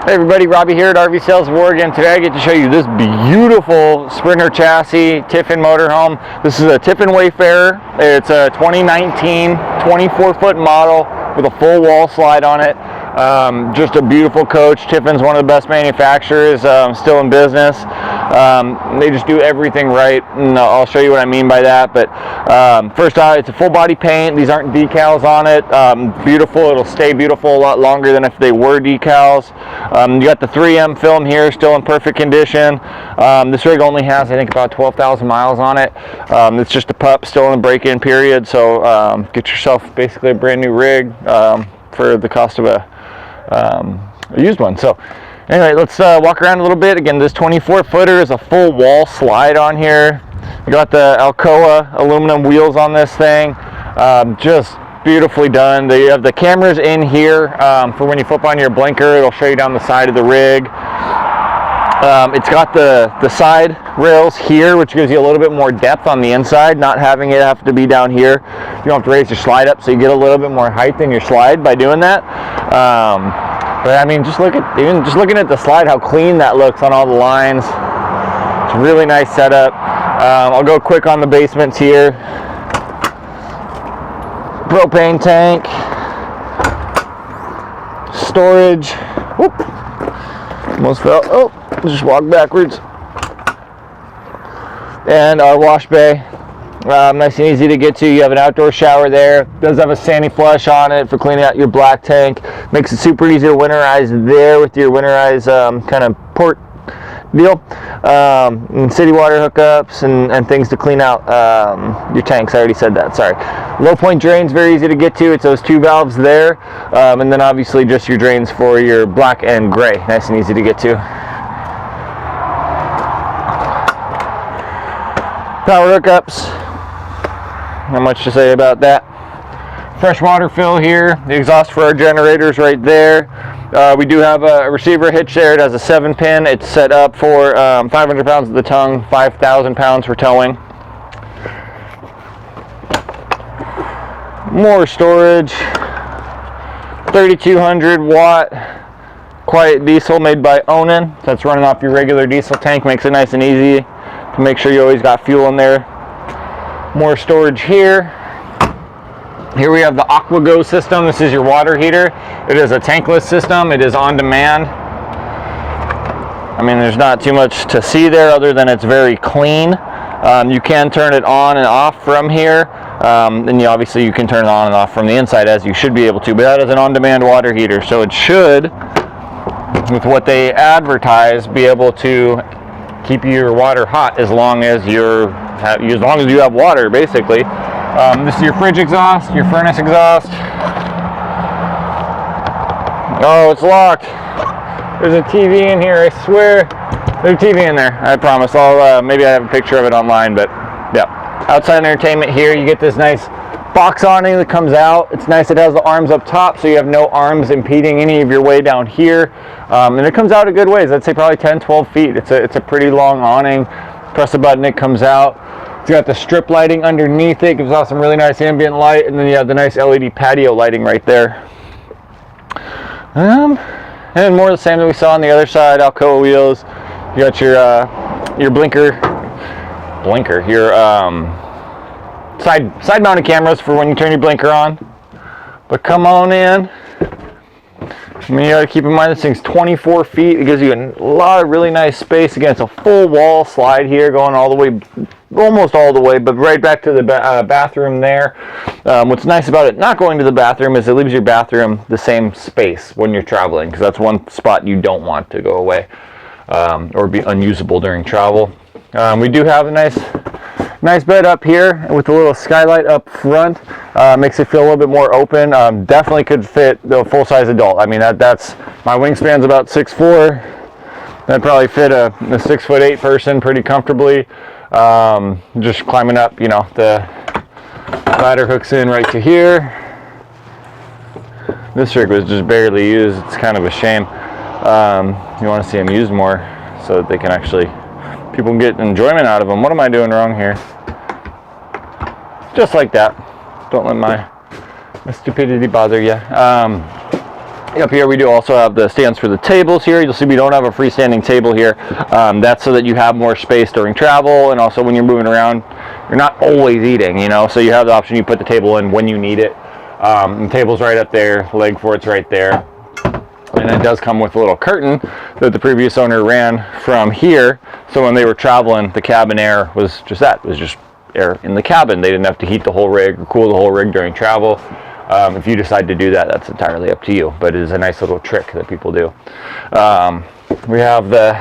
Hey everybody, Robbie here at RV Sales of Oregon. Today I get to show you this beautiful Sprinter chassis Tiffin motorhome. This is a Tiffin Wayfarer. It's a 2019 24-foot model with a full wall slide on it. Just a beautiful coach. Tiffin's one of the best manufacturers still in business. They just do everything right, and I'll show you what I mean by that. But first off, it's a full body paint. These aren't decals on it. Beautiful. It'll stay beautiful a lot longer than if they were decals. You got the 3M film here, still in perfect condition. This rig only has, I think, about 12,000 miles on it. It's just a pup, still in the break-in period. So get yourself basically a brand new rig for the cost of a used one. So anyway, let's walk around a little bit. Again, this 24-footer is a full wall slide on here. You got the Alcoa aluminum wheels on this thing. Just beautifully done. They have the cameras in here for when you flip on your blinker. It'll show you down the side of the rig. It's got the side rails here, which gives you a little bit more depth on the inside, not having it have to be down here. You don't have to raise your slide up, so you get a little bit more height in your slide by doing that. But I mean, just looking at the slide, how clean that looks on all the lines. It's a really nice setup. I'll go quick on the basements here. Propane tank, storage. Whoop. Almost fell. Oh, just walk backwards. And our wash bay, nice and easy to get to. You have an outdoor shower there. It does have a sandy flush on it for cleaning out your black tank. Makes it super easy to winterize there with your winterize kind of port deal. And city water hookups and things to clean out your tanks. I already said that, sorry. Low point drains, very easy to get to. It's those two valves there. And then obviously just your drains for your black and gray. Nice and easy to get to. Power hookups. Not much to say about that. Fresh water fill here. The exhaust for our generators right there. We do have a receiver hitch there. It has a 7-pin. It's set up for 500 pounds at the tongue, 5,000 pounds for towing. More storage. 3,200 watt quiet diesel made by Onan. That's running off your regular diesel tank. Makes it nice and easy to make sure you always got fuel in there. More storage here. Here we have the AquaGo system. This is your water heater. It is a tankless system. It is on demand. I mean, there's not too much to see there other than it's very clean. You can turn it on and off from here. And obviously you can turn it on and off from the inside, as you should be able to. But that is an on-demand water heater. So it should, with what they advertise, be able to keep your water hot as long as you have water, basically. This is your fridge exhaust, your furnace exhaust. Oh, it's locked. There's a TV in here, I swear. There's a TV in there, I promise. Maybe I have a picture of it online, but yeah. Outside entertainment here, you get this nice box awning that comes out. It's nice, it has the arms up top, so you have no arms impeding any of your way down here. And it comes out a good ways. I'd say probably 10, 12 feet. It's a pretty long awning. Press the button, it comes out. It's got the strip lighting underneath it, gives off some really nice ambient light, and then you have the nice LED patio lighting right there. And more of the same that we saw on the other side, Alcoa wheels. You got your blinker, your side mounted cameras for when you turn your blinker on. But come on in. I mean, you gotta keep in mind this thing's 24 feet. It gives you a lot of really nice space. Again, it's a full wall slide here, going all the way, almost all the way, but right back to the bathroom there. What's nice about it not going to the bathroom is it leaves your bathroom the same space when you're traveling, because that's one spot you don't want to go away or be unusable during travel. We do have a nice bed up here with a little skylight up front. Makes it feel a little bit more open. Definitely could fit the full-size adult. I mean, that's my wingspan's about 6'4". That'd probably fit a 6'8" person pretty comfortably. Just climbing up, you know, the ladder hooks in right to here. This rig was just barely used. It's kind of a shame. You want to see them used more so that they can actually, people can get enjoyment out of them. What am I doing wrong here? Just like that. Don't let my stupidity bother you. Up here we do also have the stands for the tables here. You'll see we don't have a freestanding table here. That's so that you have more space during travel, and also when you're moving around, you're not always eating, you know, so you have the option, you put the table in when you need it. The table's right up there, leg for it's right there. And it does come with a little curtain that the previous owner ran from here, so when they were traveling, the cabin air was just that. It was just air in the cabin. They didn't have to heat the whole rig or cool the whole rig during travel. If you decide to do that, that's entirely up to you, but it is a nice little trick that people do. We have the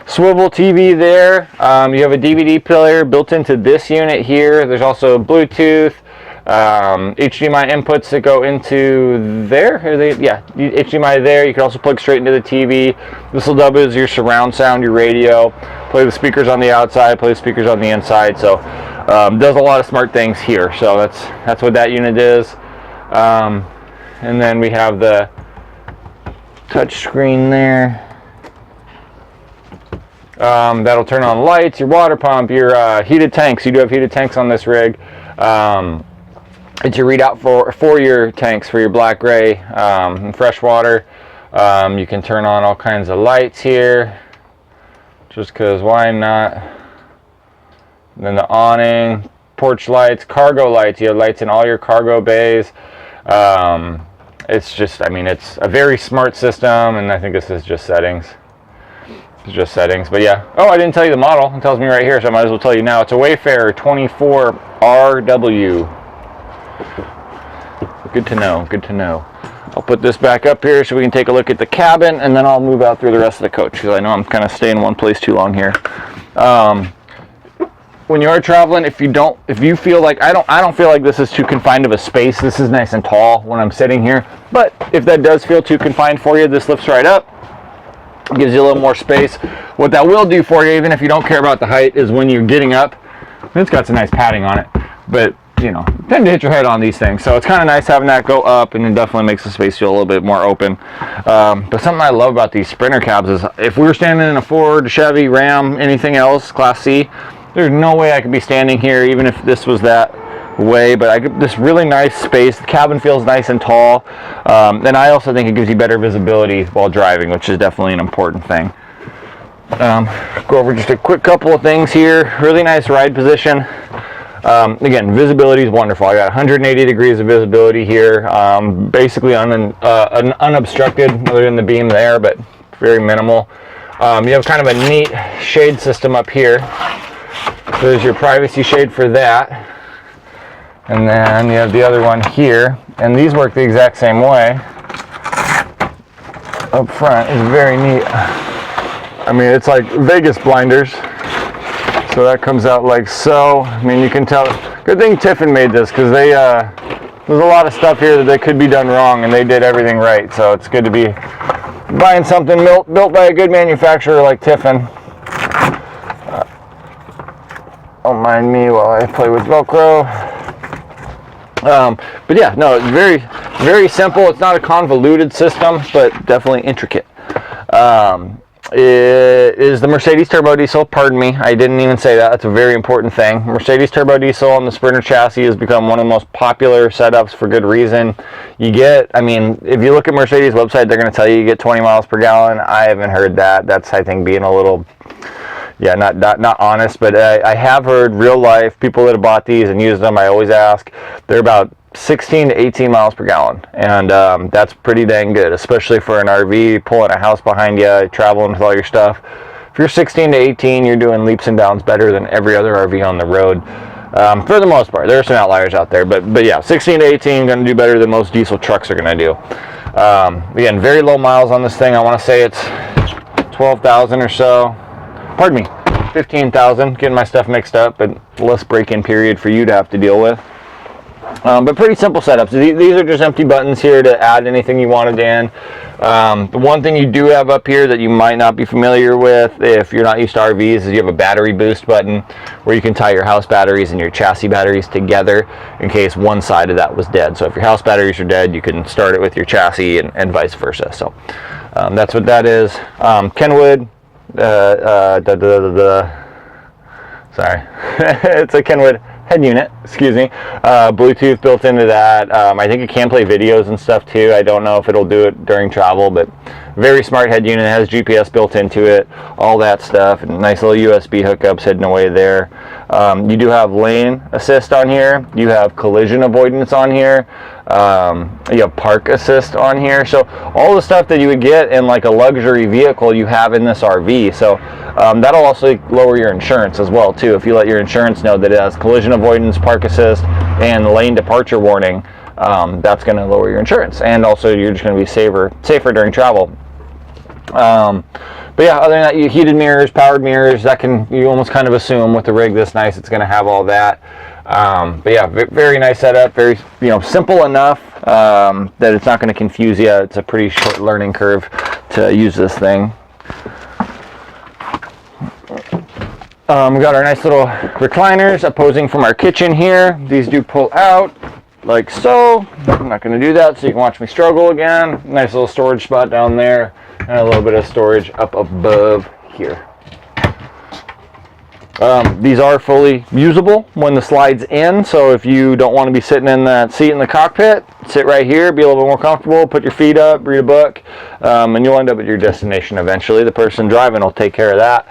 swivel TV there. You have a DVD player built into this unit here. There's also Bluetooth, HDMI inputs that go into there. Yeah, HDMI there. You can also plug straight into the TV. This will double as your surround sound, your radio. Play the speakers on the outside, play the speakers on the inside. So does a lot of smart things here. So that's what that unit is. And then we have the touch screen there. That'll turn on lights, your water pump, your heated tanks. You do have heated tanks on this rig. It's your readout for your tanks, for your black, gray, and fresh water. You can turn on all kinds of lights here, just because why not? And then the awning, porch lights, cargo lights. You have lights in all your cargo bays. It's just, I mean, it's a very smart system, and I think this is just settings. It's just settings, but yeah. Oh, I didn't tell you the model. It tells me right here, so I might as well tell you now. It's a Wayfarer 24RW. Good to know, good to know. I'll put this back up here so we can take a look at the cabin, and then I'll move out through the rest of the coach, because I know I'm kind of staying in one place too long here. When you are traveling, if you feel like, I don't feel like this is too confined of a space. This is nice and tall when I'm sitting here, but if that does feel too confined for you, this lifts right up. Gives you a little more space. What that will do for you, even if you don't care about the height, is when you're getting up, it's got some nice padding on it, but you know, you tend to hit your head on these things, so it's kind of nice having that go up, and it definitely makes the space feel a little bit more open. But something I love about these Sprinter cabs is if we were standing in a Ford, Chevy, Ram, anything else, Class C, there's no way I could be standing here, even if this was that way, but I get this really nice space. The cabin feels nice and tall, and I also think it gives you better visibility while driving, which is definitely an important thing. Go over just a quick couple of things here. Really nice ride position. Again, visibility is wonderful. I got 180 degrees of visibility here, basically unobstructed, other than the beam there, but very minimal. You have kind of a neat shade system up here. There's your privacy shade for that, and then you have the other one here, and these work the exact same way. Up front is very neat. I mean, it's like Vegas blinders. So that comes out like so. I mean, you can tell. Good thing Tiffin made this, because they there's a lot of stuff here that could be done wrong, and they did everything right. So it's good to be buying something built by a good manufacturer like Tiffin. Don't mind me while I play with Velcro. But yeah, no, it's very, very simple. It's not a convoluted system, but definitely intricate. It is the Mercedes turbo diesel. Pardon me, I didn't even say that. That's a very important thing. Mercedes turbo diesel on the Sprinter chassis has become one of the most popular setups for good reason. You get, I mean, if you look at Mercedes website, they're going to tell you get 20 miles per gallon. I haven't heard that. That's, I think, being a little, yeah, not honest. But I have heard real life people that have bought these and used them. I always ask. They're about 16 to 18 miles per gallon, and that's pretty dang good, especially for an RV, pulling a house behind you, traveling with all your stuff. If you're 16 to 18, you're doing leaps and bounds better than every other RV on the road, for the most part. There are some outliers out there, but yeah, 16 to 18 going to do better than most diesel trucks are going to do. Again, very low miles on this thing. I want to say it's 12,000 or so. Pardon me, 15,000. Getting my stuff mixed up, but less break-in period for you to have to deal with. But pretty simple setups. These are just empty buttons here to add anything you wanted in. The one thing you do have up here that you might not be familiar with if you're not used to RVs is you have a battery boost button where you can tie your house batteries and your chassis batteries together in case one side of that was dead. So if your house batteries are dead, you can start it with your chassis and vice versa. So that's what that is. Kenwood. Sorry. It's a Kenwood head unit, excuse me. Bluetooth built into that. I think it can play videos and stuff too. I don't know if it'll do it during travel, but very smart head unit. It has GPS built into it, all that stuff. And nice little USB hookups hidden away there. You do have lane assist on here. You have collision avoidance on here. You have park assist on here. So all the stuff that you would get in like a luxury vehicle you have in this RV. So that'll also lower your insurance as well too. If you let your insurance know that it has collision avoidance, park assist, and lane departure warning, that's going to lower your insurance. And also you're just going to be safer during travel. But yeah, other than that, you heated mirrors, powered mirrors, that you almost kind of assume with the rig this nice, it's going to have all that. But yeah, very nice setup, very, simple enough that it's not going to confuse you. It's a pretty short learning curve to use this thing. We got our nice little recliners opposing from our kitchen here. These do pull out like so. I'm not going to do that so you can watch me struggle again. Nice little storage spot down there. And a little bit of storage up above here. These are fully usable when the slide's in, so if you don't want to be sitting in that seat in the cockpit, sit right here, be a little bit more comfortable, put your feet up, read a book, and you'll end up at your destination eventually. The person driving will take care of that.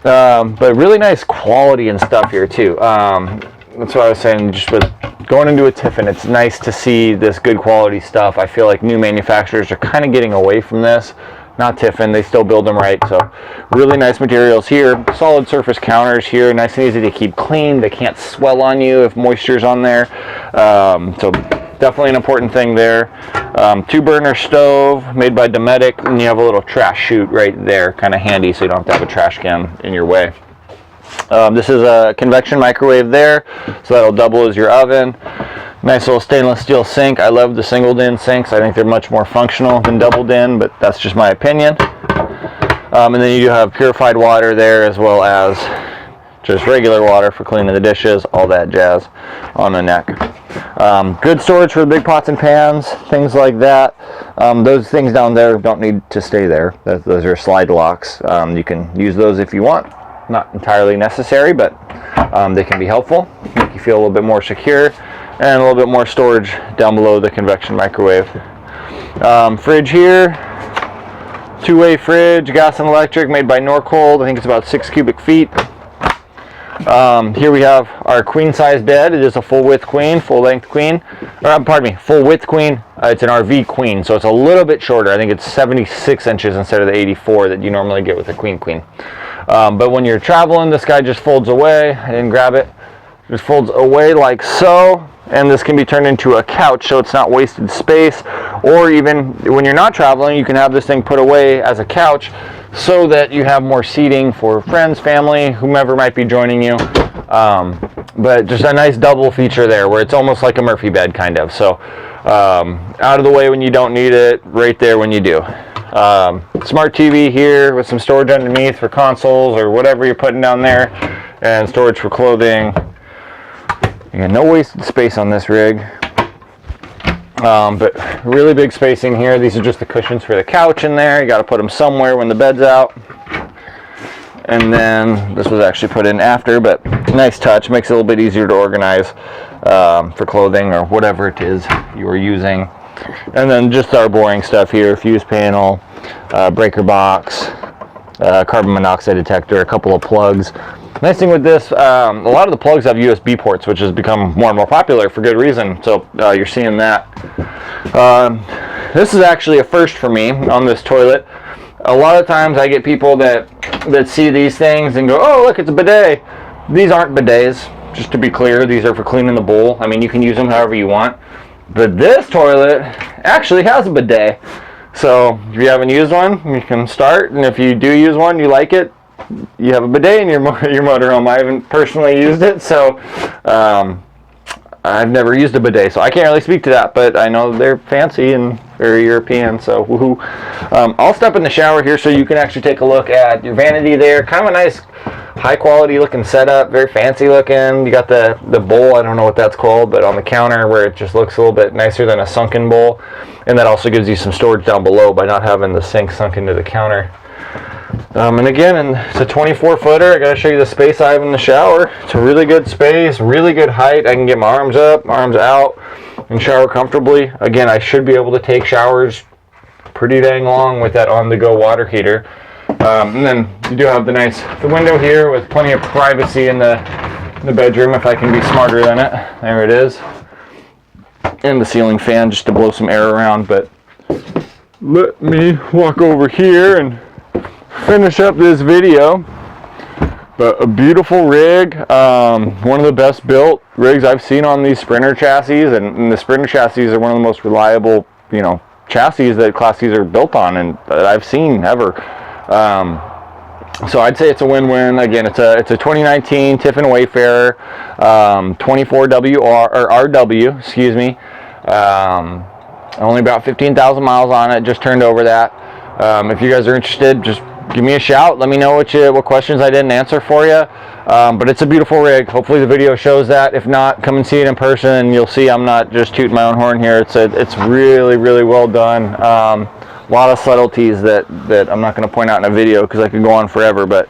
But really nice quality and stuff here too. That's what I was saying, just with going into a Tiffin, it's nice to see this good quality stuff. I feel like new manufacturers are kind of getting away from this. Not Tiffin, they still build them right. So really nice materials here. Solid surface counters here, nice and easy to keep clean. They can't swell on you if moisture's on there. So definitely an important thing there. 2-burner stove made by Dometic, and you have a little trash chute right there, kind of handy so you don't have to have a trash can in your way. This is a convection microwave there, so that'll double as your oven. Nice little stainless steel sink. I love the singled-in sinks. I think they're much more functional than doubled-in, but that's just my opinion. And then you do have purified water there, as well as just regular water for cleaning the dishes, all that jazz on the neck. Good storage for the big pots and pans, things like that. Those things down there don't need to stay there. Those are slide locks. You can use those if you want. Not entirely necessary, but they can be helpful, make you feel a little bit more secure, and a little bit more storage down below the convection microwave. Fridge here, 2-way fridge, gas and electric, made by Norcold. I think it's about 6 cubic feet. Here we have our queen size bed. It is a full width queen, full length queen, pardon me, full width queen. It's an RV queen, so it's a little bit shorter. I think it's 76 inches instead of the 84 that you normally get with a queen. But when you're traveling, this guy just folds away. I didn't grab it. Just folds away like so. And this can be turned into a couch, so it's not wasted space. Or even when you're not traveling, you can have this thing put away as a couch so that you have more seating for friends, family, whomever might be joining you. But just a nice double feature there where it's almost like a Murphy bed kind of. So out of the way when you don't need it, right there when you do. Smart TV here with some storage underneath for consoles or whatever you're putting down there, and storage for clothing. You got no wasted space on this rig. But really big spacing here. These are just the cushions for the couch in there. You got to put them somewhere when the bed's out. And then this was actually put in after, but nice touch. Makes it a little bit easier to organize for clothing or whatever it is you are using. And then just our boring stuff here: fuse panel, breaker box, carbon monoxide detector, a couple of plugs. Nice thing with this, a lot of the plugs have USB ports, which has become more and more popular for good reason. So you're seeing that. This is actually a first for me on this toilet. A lot of times I get people that see these things and go, "Oh, look, it's a bidet." These aren't bidets, just to be clear. These are for cleaning the bowl. I mean, you can use them however you want. But this toilet actually has a bidet. So if you haven't used one, you can start. And if you do use one, you like it, you have a bidet in your motorhome. I haven't personally used it, so I've never used a bidet, so I can't really speak to that, but I know they're fancy and very European, so woohoo. I'll step in the shower here so you can actually take a look at your vanity there. Kind of a nice high quality looking setup, very fancy looking. You got the bowl, I don't know what that's called, but on the counter where it just looks a little bit nicer than a sunken bowl. And that also gives you some storage down below by not having the sink sunk into the counter. And again, it's a 24 footer. I gotta show you the space I have in the shower. It's a really good space, really good height. I can get my arms up, arms out, and shower comfortably. Again, I should be able to take showers pretty dang long with that on-the-go water heater. And then you do have the window here with plenty of privacy in the bedroom if I can be smarter than it. There it is. And the ceiling fan just to blow some air around. But let me walk over here and finish up this video. But a beautiful rig, one of the best built rigs I've seen on these Sprinter chassis, and the Sprinter chassis are one of the most reliable, you know, chassis that Class C's are built on and that I've seen ever. So I'd say it's a win-win. Again, it's a 2019 Tiffin Wayfarer, 24RW, excuse me. Only about 15,000 miles on it, just turned over that. If you guys are interested, just give me a shout. Let me know what questions I didn't answer for you. But it's a beautiful rig. Hopefully the video shows that. If not, come and see it in person and you'll see I'm not just tooting my own horn here. It's really, really well done. A lot of subtleties that I'm not going to point out in a video because I could go on forever, but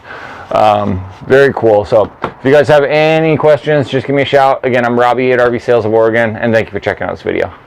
very cool. So if you guys have any questions, just give me a shout. Again, I'm Robbie at RV Sales of Oregon, and thank you for checking out this video.